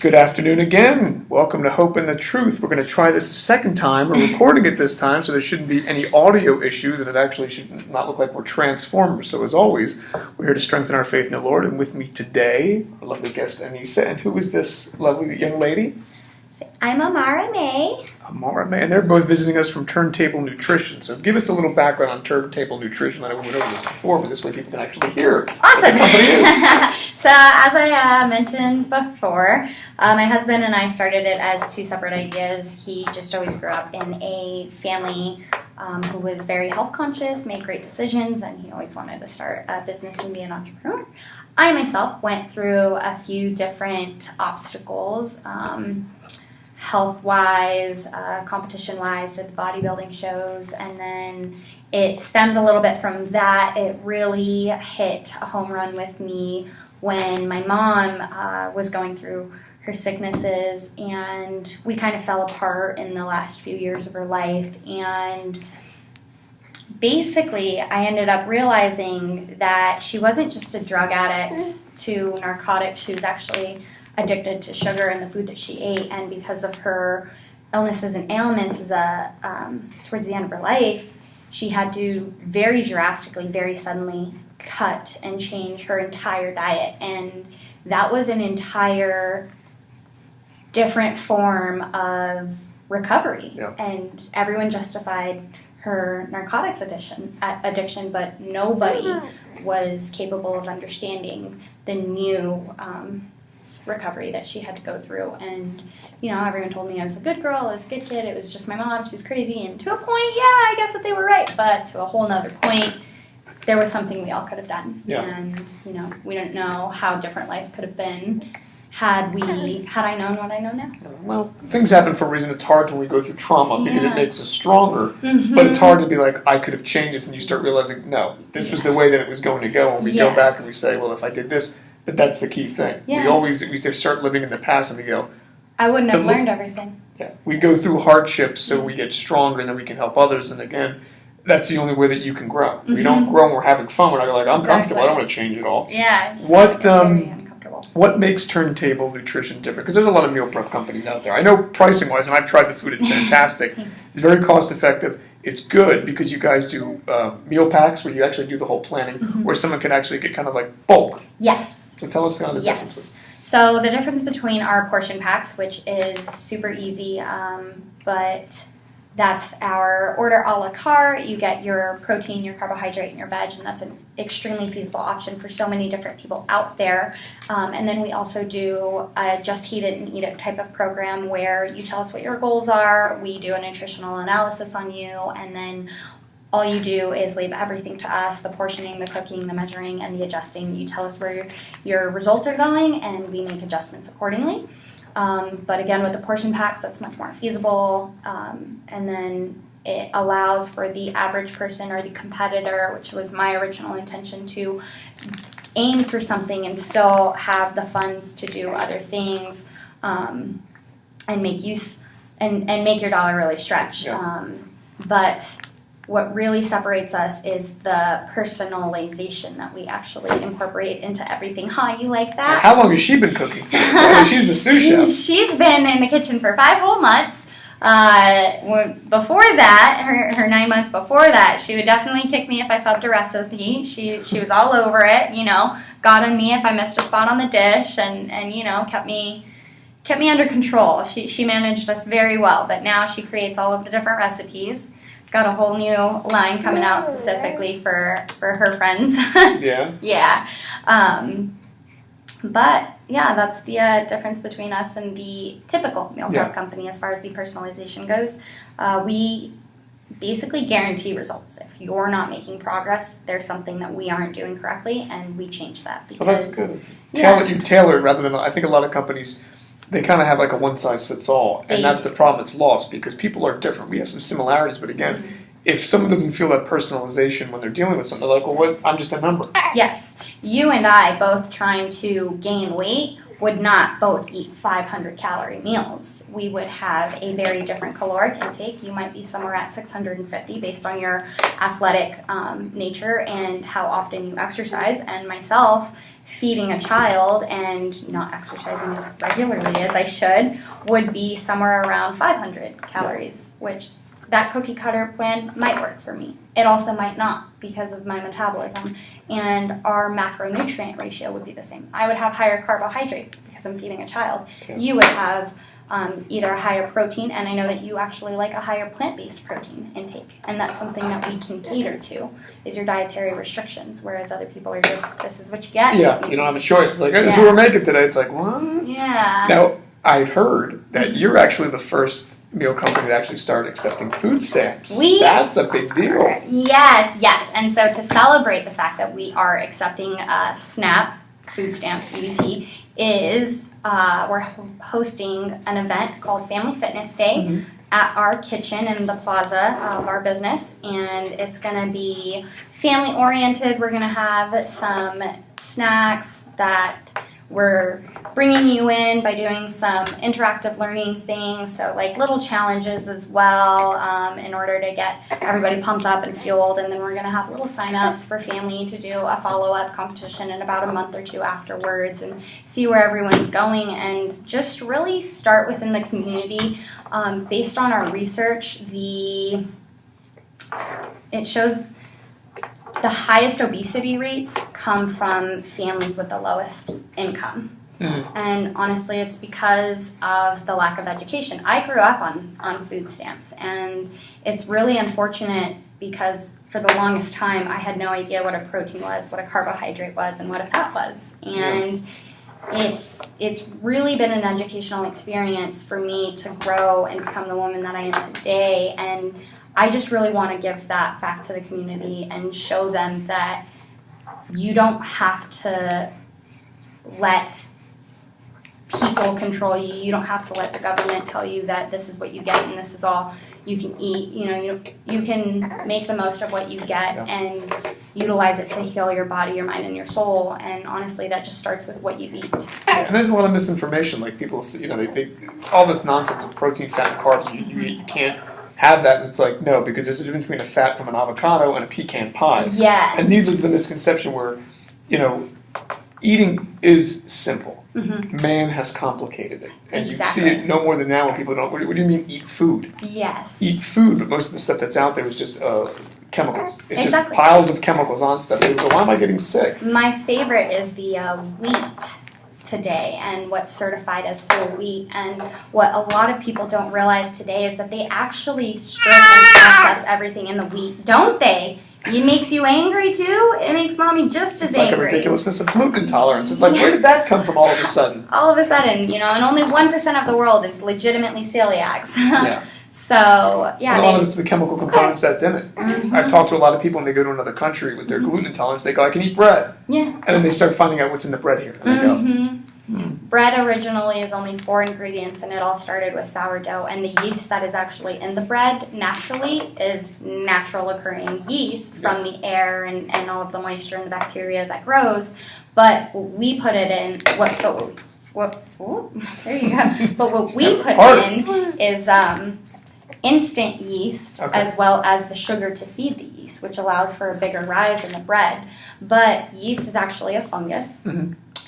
Good afternoon again. Welcome to Hope and the Truth. We're going to try this a second time. We're recording it this time, so there shouldn't be any audio issues, and it actually should not look like we're transformers. So as always, we're here to strengthen our faith in the Lord. And with me today, our lovely guest, Anissa. And who is this lovely young lady? I'm Amara May. Amara May. And they're both visiting us from Turntable Nutrition. So give us a little background on Turntable Nutrition. I know we went over this before, but this way people can actually hear Awesome. what the company is. So as I mentioned before, my husband and I started it as two separate ideas. He just always grew up in a family who was very health conscious, made great decisions, and he always wanted to start a business and be an entrepreneur. I myself went through a few different obstacles, health-wise, competition-wise, did the bodybuilding shows, and then it stemmed a little bit from that. It really hit a home run with me when my mom was going through her sicknesses, and we kind of fell apart in the last few years of her life, and basically I ended up realizing that she wasn't just a drug addict to narcotics. She was actually addicted to sugar and the food that she ate, and because of her illnesses and ailments towards the end of her life, she had to very drastically, very suddenly cut and change her entire diet, and that was an entire different form of recovery. Yeah. And everyone justified her narcotics addiction, but nobody was capable of understanding the new recovery that she had to go through. And everyone told me I was a good girl, I was a good kid, it was just my mom, she's crazy, and to a point, I guess that they were right, but to a whole nother point, there was something we all could have done. Yeah. And we don't know how different life could have been had I known what I know now. Well, things happen for a reason. It's hard when we go through trauma because Yeah. it makes us stronger. Mm-hmm. But it's hard to be like, I could have changed this, and you start realizing, no, this was the way that it was going to go. And we go back and we say, well, if I did this, but that's the key thing. Yeah. We start living in the past and we go, I wouldn't have learned everything. Yeah, we go through hardships so we get stronger and then we can help others. And again, that's the only way that you can grow. Mm-hmm. We don't grow when we're having fun. We're not like, I'm Exactly. comfortable. I don't want to change it all. Yeah. What makes Turntable Nutrition different? Because there's a lot of meal prep companies out there. I know pricing-wise, and I've tried the food, it's fantastic. It's very cost-effective. It's good because you guys do meal packs where you actually do the whole planning, where someone can actually get kind of like bulk. Yes. So tell us kind of the differences. So the difference between our portion packs, which is super easy, but that's our order a la carte. You get your protein, your carbohydrate, and your veg, and that's an extremely feasible option for so many different people out there. And then we also do a just heat it and eat it type of program where you tell us what your goals are, we do a nutritional analysis on you, and then all you do is leave everything to us, the portioning, the cooking, the measuring, and the adjusting. You tell us where your results are going, and we make adjustments accordingly. But again, with the portion packs, that's much more feasible. And then it allows for the average person or the competitor, which was my original intention, to aim for something and still have the funds to do other things, and make use and make your dollar really stretch. Yeah. But what really separates us is the personalization that we actually incorporate into everything. Huh, you like that? How long has she been cooking for? I mean, she's the sous chef. She's been in the kitchen for 5 whole months. Before that, her 9 months before that, she would definitely kick me if I fubbed a recipe. She was all over it, got on me if I missed a spot on the dish, and kept me under control. She managed us very well, but now she creates all of the different recipes. Got a whole new line coming out specifically for her friends. Yeah. Yeah. But yeah, that's the difference between us and the typical meal prep company as far as the personalization goes. We basically guarantee results. If you're not making progress, there's something that we aren't doing correctly, and we change that. Because, well, that's good. You tailor it rather than, I think a lot of companies, they kind of have like a one-size-fits-all, and that's the problem. It's lost because people are different. We have some similarities, but again, if someone doesn't feel that personalization when they're dealing with something, they're like, well, what? I'm just a number. Yes. You and I both trying to gain weight would not both eat 500 calorie meals. We would have a very different caloric intake. You might be somewhere at 650 based on your athletic nature and how often you exercise. And myself, feeding a child and not exercising as regularly as I should would be somewhere around 500 calories, which that cookie cutter plan might work for me. It also might not because of my metabolism, and our macronutrient ratio would be the same. I would have higher carbohydrates because I'm feeding a child. Okay. You would have either a higher protein, and I know that you actually like a higher plant-based protein intake, and that's something that we can cater to, is your dietary restrictions, whereas other people are just, this is what you get. Yeah, you don't have a choice. It's like, hey, this is what we're making today. It's like, what? Yeah. Now, I'd heard that you're actually the first meal company that actually started accepting food stamps. That's a big deal. Yes. And so to celebrate the fact that we are accepting SNAP, food stamps, EBT, is we're hosting an event called Family Fitness Day at our kitchen in the plaza of our business, and it's going to be family oriented. We're going to have some snacks that we're bringing you in by doing some interactive learning things, so like little challenges as well, in order to get everybody pumped up and fueled. And then we're going to have little sign-ups for family to do a follow-up competition in about a month or two afterwards and see where everyone's going, and just really start within the community. Based on our research, it shows the highest obesity rates come from families with the lowest income. And honestly, it's because of the lack of education. I grew up on food stamps, and it's really unfortunate because for the longest time I had no idea what a protein was, what a carbohydrate was, and what a fat was. And it's really been an educational experience for me to grow and become the woman that I am today. And I just really want to give that back to the community and show them that you don't have to let people control you. You don't have to let the government tell you that this is what you get and this is all you can eat. You can make the most of what you get and utilize it to heal your body, your mind, and your soul. And honestly, that just starts with what you eat. And there's a lot of misinformation. Like people, they all this nonsense of protein, fat, and carbs. You can't have that, and it's like, no, because there's a difference between a fat from an avocado and a pecan pie. Yes. And these is the misconception where, eating is simple. Man has complicated it. And Exactly. You see it no more than now when people don't, what do you mean eat food? Yes. Eat food, but most of the stuff that's out there is just chemicals. It's Exactly. just piles of chemicals on stuff. So why am I getting sick? My favorite is the wheat today and what's certified as whole wheat. And what a lot of people don't realize today is that they actually strip and process everything in the wheat, don't they? It makes you angry too. It makes mommy just as It's like angry. a ridiculousness of gluten intolerance. It's like, where did that come from all of a sudden? All of a sudden, and only 1% of the world is legitimately celiacs. Yeah. So, yeah. And a lot of it's the chemical components that's in it. I've talked to a lot of people when they go to another country with their gluten intolerance. They go, I can eat bread. Yeah. And then they start finding out what's in the bread here. And they go, Bread originally is only 4 ingredients, and it all started with sourdough. And the yeast that is actually in the bread naturally is natural occurring yeast from the air and all of the moisture and the bacteria that grows. But we put it in there you go. But what we put in is instant yeast, as well as the sugar to feed the yeast, which allows for a bigger rise in the bread. But yeast is actually a fungus.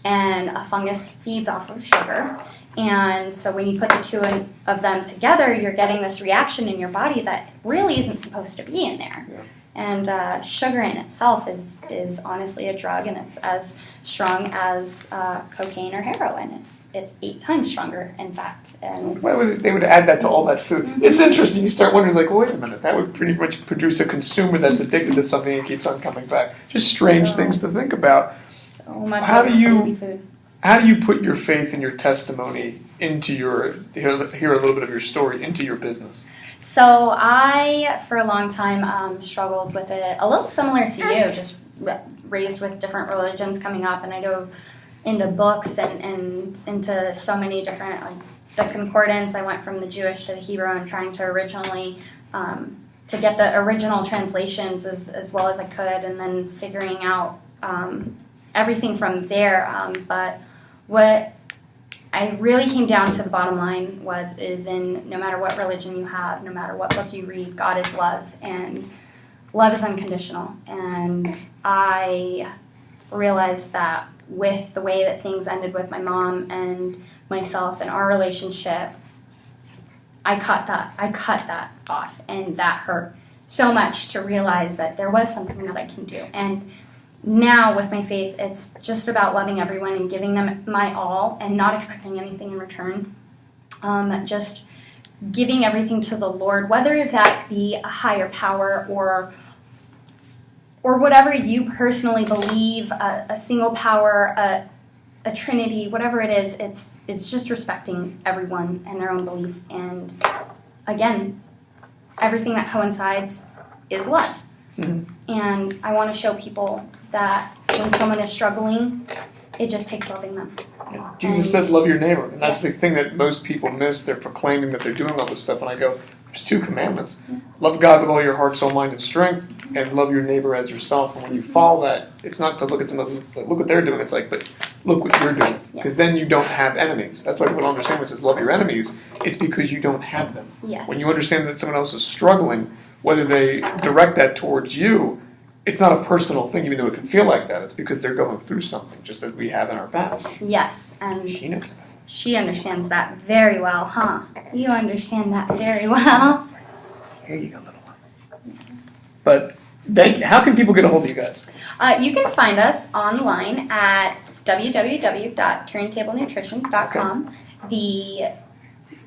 And a fungus feeds off of sugar. And so when you put the two of them together, you're getting this reaction in your body that really isn't supposed to be in there. Yeah. And sugar in itself is honestly a drug, and it's as strong as cocaine or heroin. It's 8 times stronger, in fact. And why would they would add that to all that food? It's interesting. You start wondering, like, well, wait a minute. That would pretty much produce a consumer that's addicted to something and keeps on coming back. Just strange things to think about. So much How do you food. put your faith and your testimony into hear a little bit of your story, into your business? So I, for a long time, struggled with it, a little similar to you, just raised with different religions coming up, and I dove into books and into so many different, like the concordance. I went from the Jewish to the Hebrew and trying to originally, to get the original translations as well as I could, and then figuring out everything from there. But what I really came down to the bottom line is in no matter what religion you have, no matter what book you read, God is love, and love is unconditional. And I realized that with the way that things ended with my mom and myself and our relationship, I cut that off, and that hurt so much to realize that there was something that I can do. And now with my faith, it's just about loving everyone and giving them my all and not expecting anything in return. Just giving everything to the Lord, whether that be a higher power or whatever you personally believe, a single power, a trinity, whatever it is, it's just respecting everyone and their own belief. And again, everything that coincides is love. Mm-hmm. And I want to show people that when someone is struggling, it just takes loving them. Yeah. Jesus said, love your neighbor. And that's the thing that most people miss. They're proclaiming that they're doing all this stuff. And I go, there's 2 commandments. Yeah. Love God with all your heart, soul, mind, and strength, and love your neighbor as yourself. And when you follow that, it's not to look at someone, look what they're doing. It's like, but look what you're doing. Because then you don't have enemies. That's why people don't understand when it says love your enemies. It's because you don't have them. Yes. When you understand that someone else is struggling, whether they direct that towards you, it's not a personal thing, even though it can feel like that. It's because they're going through something, just as we have in our past. Yes, and she knows. She understands that very well, huh? You understand that very well. Here you go, little one. But how can people get a hold of you guys? You can find us online at www.turntablenutrition.com. Okay. The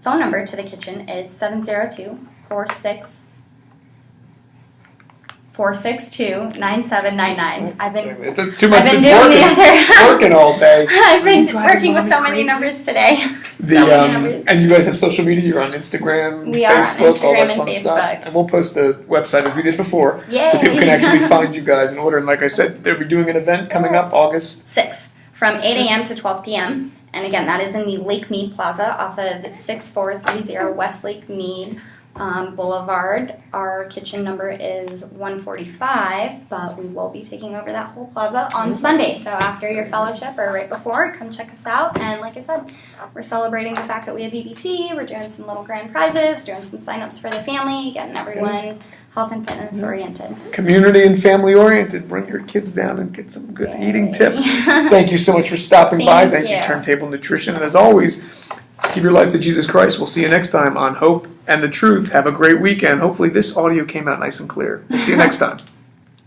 phone number to the kitchen is 702-462-9799. I've been too much working all day. I've been working with so many numbers today. And you guys have social media? You're on Instagram, Facebook, all that fun stuff. And we'll post a website as we did before. Yay. So people can actually find you guys in order. And like I said, they'll be doing an event coming up August 6th from 8 a.m. to 12 p.m. And again, that is in the Lake Mead Plaza off of 6430 West Lake Mead Boulevard. Our kitchen number is 145, but we will be taking over that whole plaza on Sunday. So after your fellowship or right before, come check us out. And like I said, we're celebrating the fact that we have EBT. We're doing some little grand prizes, doing some sign-ups for the family, getting everyone health and fitness oriented. Community and family oriented. Bring your kids down and get some good eating tips. Thank you so much for stopping by. Thank you, Turntable Nutrition. And as always, give your life to Jesus Christ. We'll see you next time on Hope and the Truth. Have a great weekend. Hopefully this audio came out nice and clear. We'll see you next time.